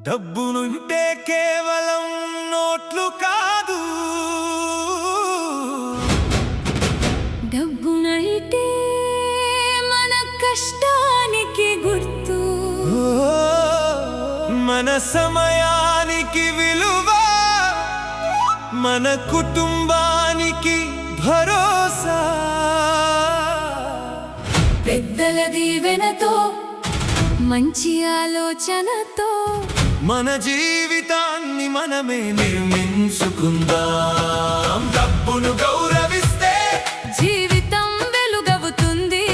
డబ్బునుంటే కేవలం నోట్లు కాదు, డబ్బునంటే మన కష్టానికి గుర్తు, మన సమయానికి విలువ, మన కుటుంబానికి భరోసా. పెద్దల దీవెనతో మంచి ఆలోచనతో మన జీవితాన్ని మనమే నిర్మించుకుందాం. డబ్బును గౌరవిస్తే జీవితం వెలుగవుతుంది,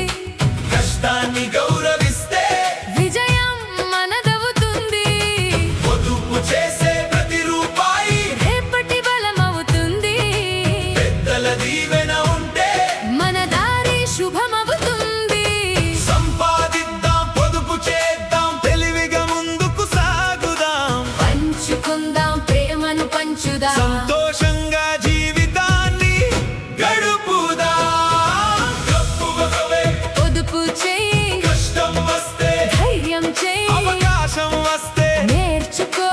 కష్టాన్ని గౌరవిస్తే విజయం మనదవుతుంది. పొదుపు చేసే ప్రతి రూపాయి రేపటి బలమవుతుంది, పెద్దల దీవెన ఉంటే మన దారి శుభమవుతుంది. సంపాదిద్దాం, పొదుపు చేద్దాం, తెలివిగా ముందుకు సాగుదాం. పంచుకుందాం, ప్రేమను పంచుదాం, సంతోషంగా జీవితాన్ని గడుపుదాం. డబ్బు ఒకవే, పొదుపు చెయ్యి, కష్టం వస్తే ధైర్యం చెయ్యి, అవకాశం వస్తే నేర్చుకో,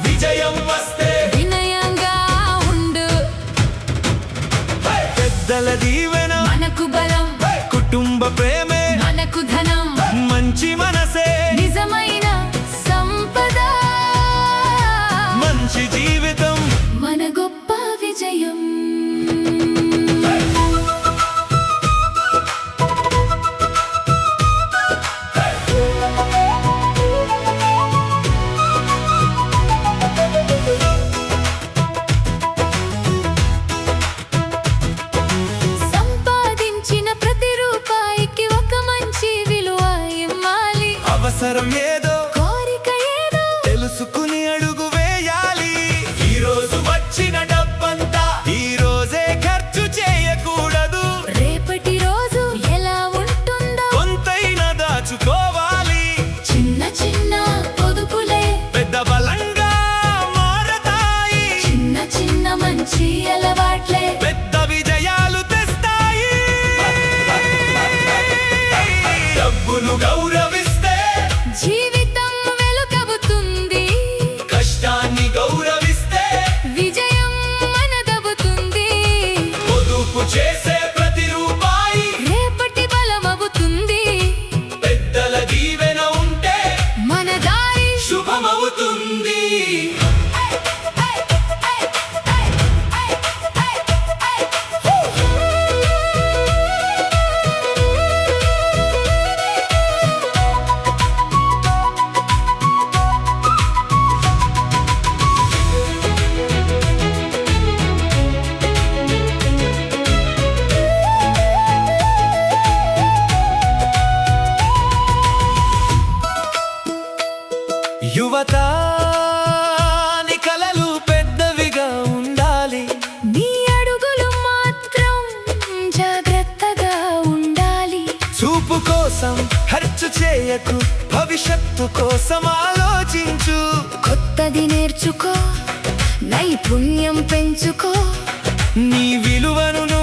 విజయం వస్తే వినయంగా ఉండు. పెద్దల దీవెన మనకు బలం, కుటుంబ ప్రేమే మనకు ధనం, మంచి మనసే నిజమైన సంపద. మంచి జీవితం మన గొప్ప విజయం. సంపాదించిన ప్రతి రూపాయికి ఒక మంచి విలువ ఇవ్వాలి. అవసరం ఏదో కోరిక ఏదో తెలుసుకుని అడుగు వేయాలి. ఈ రోజు వచ్చిన డబ్బంతా ఈ రోజే ఖర్చు చేయకూడదు. రేపటి రోజు ఎలా ఉంటుందో కొంతైనా దాచుకోవాలి. చిన్న చిన్న పొదుపులే పెద్ద బలంగా మారతాయి. చిన్న చిన్న మంచి అలవాట్లే పెద్ద విజయాలు తెస్తాయి. డబ్బును గౌరవిస్తే జీవితం వెలుగవుతుంది, కష్టాన్ని గౌరవిస్తే విజయం మనదవుతుంది. పొదుపు చేసే ప్రతి రూపాయి రేపటి బలమవుతుంది, పెద్దల దీవెన ఉంటే మన దారి శుభమవుతుంది. యువత నీ కలలు పెద్దవిగా ఉండాలి. నీ అడుగులు మాత్రం జాగ్రత్తగా ఉండాలి. చూపు కోసం ఖర్చు చేయకు, భవిష్యత్తు కోసం ఆలోచించు. కొత్తది నేర్చుకో, నైపుణ్యం పెంచుకో, నీ విలువను